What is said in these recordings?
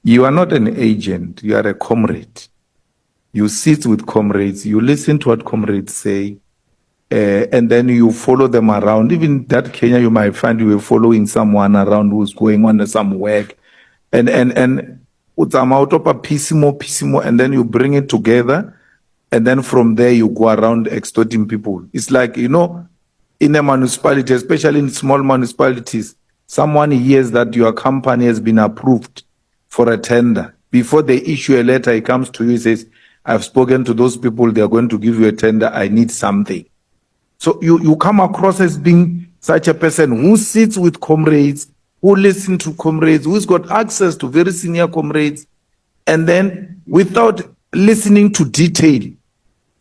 You are not an agent, you are a comrade. You sit with comrades, you listen to what comrades say, and then you follow them around. Even that Kenya, you might find you were following someone around who's going on some work, and piecemeal, and then you bring it together, and then from there you go around extorting people. It's like, in a municipality, especially in small municipalities, someone hears that your company has been approved for a tender. Before they issue a letter, he comes to you, he says, I've spoken to those people, they are going to give you a tender, I need something. So you come across as being such a person who sits with comrades, who listens to comrades, who's got access to very senior comrades, and then without listening to detail,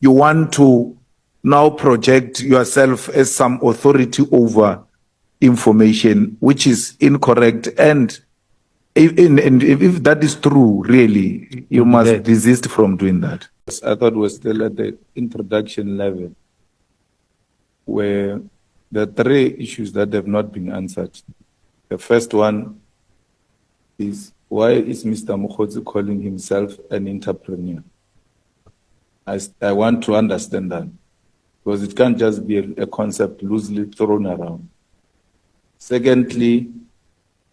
you want to now project yourself as some authority over information, which is incorrect. And if that is true, really, you must desist from doing that. I thought we're still at the introduction level, where there are three issues that have not been answered. The first one is, why is Mr. Mokgotsi calling himself an entrepreneur? I want to understand that, because it can't just be a concept loosely thrown around. Secondly,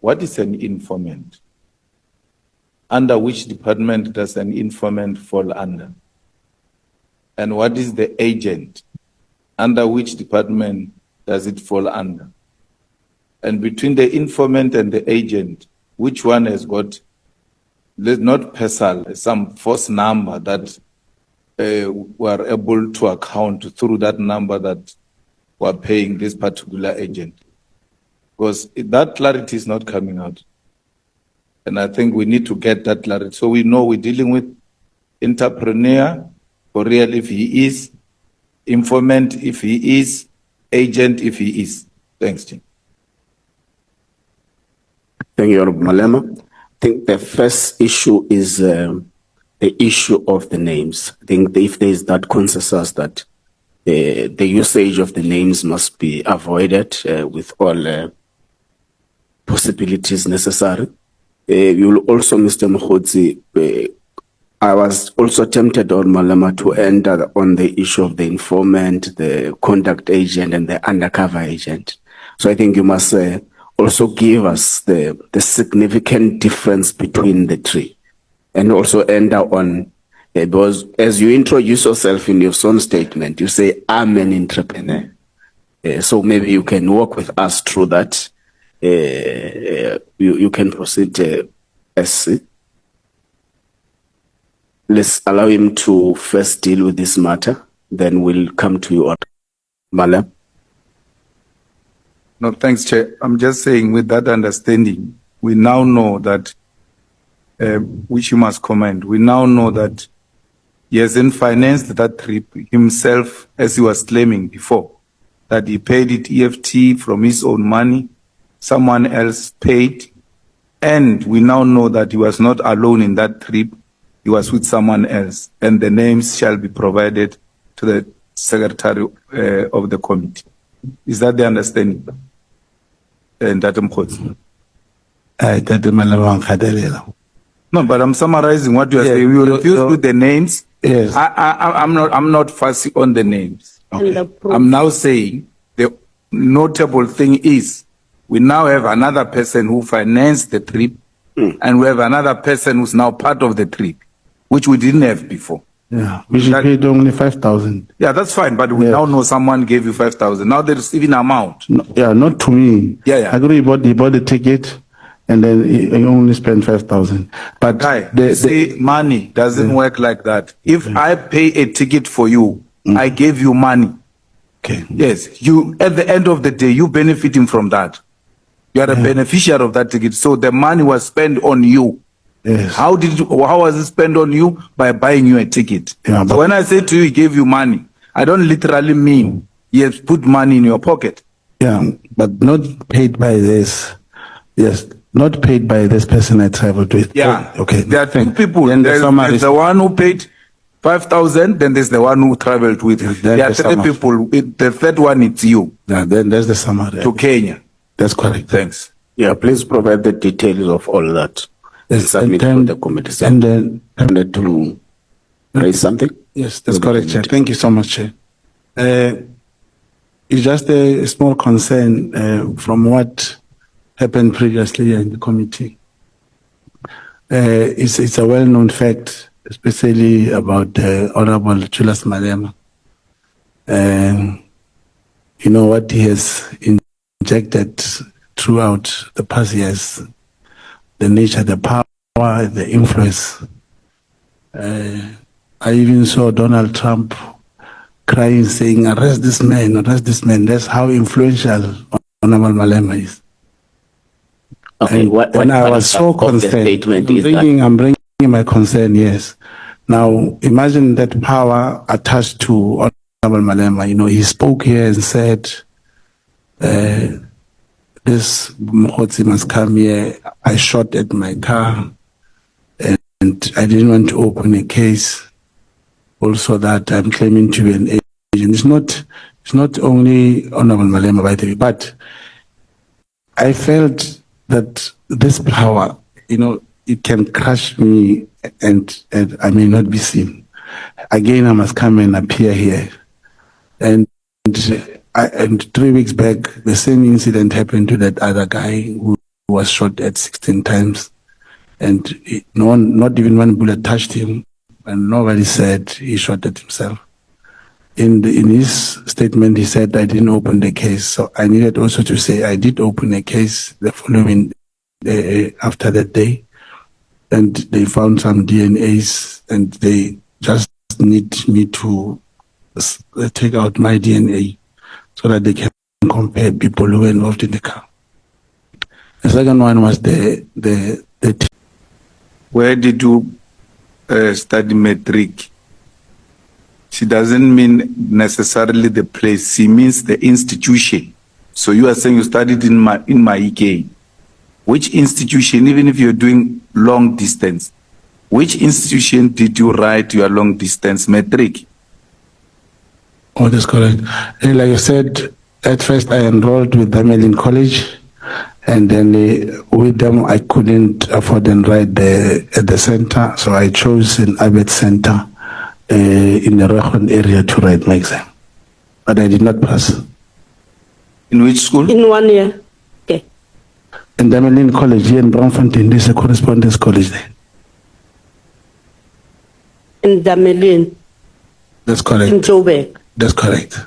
what is an informant? Under which department does an informant fall under? And what is the agent? Under which department does it fall under? And between the informant and the agent, which one has got, not PESAL, some false number that we are able to account through that number that we are paying this particular agent? Because that clarity is not coming out. And I think we need to get that clarity. So we know we're dealing with entrepreneur, for real if he is, informant if he is, agent if he is. Thanks, Jim. Thank you, Honorable Malema. I think the first issue is the issue of the names. I think if there is that consensus that the usage of the names must be avoided with all possibilities necessary. You will also, Mr. Mokgotsi, I was also tempted on Malema to enter on the issue of the informant, the contact agent, and the undercover agent. So I think you must also give us the significant difference between the three, and also enter on, because as you introduce yourself in your own statement, you say, I'm an entrepreneur. So maybe you can walk with us through that. You can proceed, SC. Let's allow him to first deal with this matter, then we'll come to you, Malem. No, thanks, Chair. I'm just saying, with that understanding, we now know that, which you must comment, we now know that he hasn't financed that trip himself, as he was claiming before, that he paid it EFT from his own money, someone else paid, and we now know that he was not alone in that trip, he was with someone else, and the names shall be provided to the secretary of the committee. Is that the understanding? And that no, but I'm summarizing what you are saying. You refuse with the names. Yes. I'm not fussy on the names. Okay. I'm now saying the notable thing is we now have another person who financed the trip, and we have another person who's now part of the trip, which we didn't have before. Yeah, we should pay only 5,000. Yeah, that's fine, but we now know someone gave you 5,000. Now there's even amount. No, yeah, not to me. Yeah. I agree, he bought the ticket, and then he only spent 5,000. But Guy, money doesn't work like that. If I pay a ticket for you, I gave you money. Okay. Yes, you at the end of the day, you benefiting from that. You are a beneficiary of that ticket. So the money was spent on you. Yes. How was it spent on you? By buying you a ticket. Yeah, so when I say to you, he gave you money, I don't literally mean he has put money in your pocket. Yeah, but not paid by this. Yes, not paid by this person I traveled with. Yeah. Oh, okay. There are two people. There's the one who paid 5,000, then there's the one who traveled with. There are three people. The third one, it's you. Yeah, then there's the summary. To Kenya. That's correct. Thanks. Yeah, please provide the details of all that. Yes, submit and for the committee. So and then wanted to raise something? yes, that's For the correct, Chair. committee. Thank you so much, Chair. It's just a small concern from what happened previously in the committee. It's a well-known fact, especially about Honorable Julius Malema. You know what he has injected throughout the past years, the nature, the power, the influence. I even saw Donald Trump crying, saying, arrest this man, arrest this man. That's how influential Honorable Malema is. Okay, And what I was so of the concerned. statement is that? I'm bringing my concern, yes. Now, imagine that power attached to Honorable Malema. You know, he spoke here and said, this Mokgotsi must come here. I shot at my car and I didn't want to open a case. Also that I'm claiming to be an agent. It's not only Honorable Malema, by the way, but I felt that this power, you know, it can crush me and I may not be seen. Again, I must come and appear here. And 3 weeks back, the same incident happened to that other guy who was shot at 16 times. And not even one bullet touched him. And nobody said he shot at himself. In his statement, he said, I didn't open the case. So I needed also to say I did open a case the following after that day. And they found some DNAs and they just need me to take out my DNA so that they can compare people who were involved in the car. The second one was the Where did you study matric? She doesn't mean necessarily the place. She means the institution. So you are saying you studied in Maike. Which institution, even if you're doing long distance, which institution did you write your long distance matric? Oh, that's correct. And like I said, at first I enrolled with them in college, and then with them I couldn't afford and write at the center, so I chose an Abet Center in the Rehon area to write my exam, but I did not pass. In which school? In 1 year. Okay. In Damelin College here in Brownfontein, there's a correspondence college there. In Damelin. That's correct. In Joburg. That's correct.